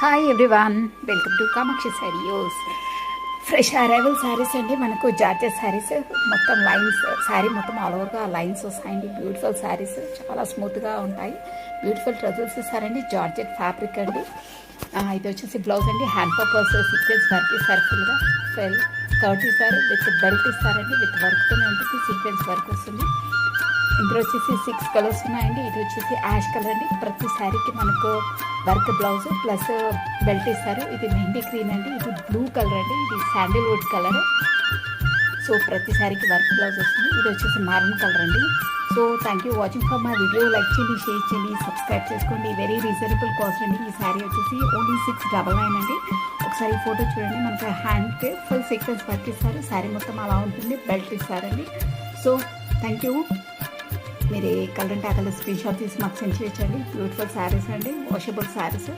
Hi everyone, welcome to Kamakshi saris. Fresh arrival saris అండి. మనకు georgette saris మొత్తం లైన్స్, శారీ మొత్తం ఆల్ ఓవర్గా లైన్స్ వస్తాయండి. బ్యూటిఫుల్ శారీస్ చాలా స్మూత్గా ఉంటాయి. బ్యూటిఫుల్ ట్రజల్స్ ఇస్తారండి. జార్జెట్ ఫ్యాబ్రిక్ అండి. ఇది వచ్చేసి బ్లౌజ్ అండి. హ్యాండ్ పర్పస్ సీక్వెన్స్ వర్క్ ఇస్తారు. ఫుల్గా కర్ట్ ఇస్తారు. విత్ బెల్ట్ ఇస్తారండి. విత్ వర్క్తోనే ఉంటుంది. సీక్వెన్స్ వర్క్ వస్తుంది. ఇందులో వచ్చేసి 6 కలర్స్ ఉన్నాయండి. ఇది వచ్చేసి యాష్ కలర్ అండి. ప్రతి శారీకి మనకు వర్క్ బ్లౌజ్ ప్లస్ బెల్ట్ ఇస్తారు. ఇది మెహందీ గ్రీన్ అండి. ఇది బ్లూ కలర్ అండి. ఇది శాండిల్వుడ్ కలర్. సో ప్రతి శారీకి వర్క్ బ్లౌజ్ వస్తుంది. ఇది వచ్చేసి మారన్ కలర్ అండి. So thank you watching for my video. Like చేయండి, షేర్ చేయండి, సబ్స్క్రైబ్ చేసుకోండి. వెరీ రీజనబుల్ కాస్ట్ అండి. ఈ శారీ వచ్చేసి ఓన్లీ 699 అండి. ఒకసారి ఈ ఫోటో చూడండి. మనకు హ్యాండ్కి ఫుల్ సీక్వెన్స్ వర్క్ ఇస్తారు. శారీ మొత్తం అలా ఉంటుంది. బెల్ట్ ఇస్తారండి. So thank you. మీరు ఏ కలర్ అంటే ఆ కలర్ స్క్రీన్ షాట్ తీసి మాకు సెండ్ చేయొచ్చండి. బ్యూటిఫుల్ శారీస్ అండి. వాషబుల్ శారీస్.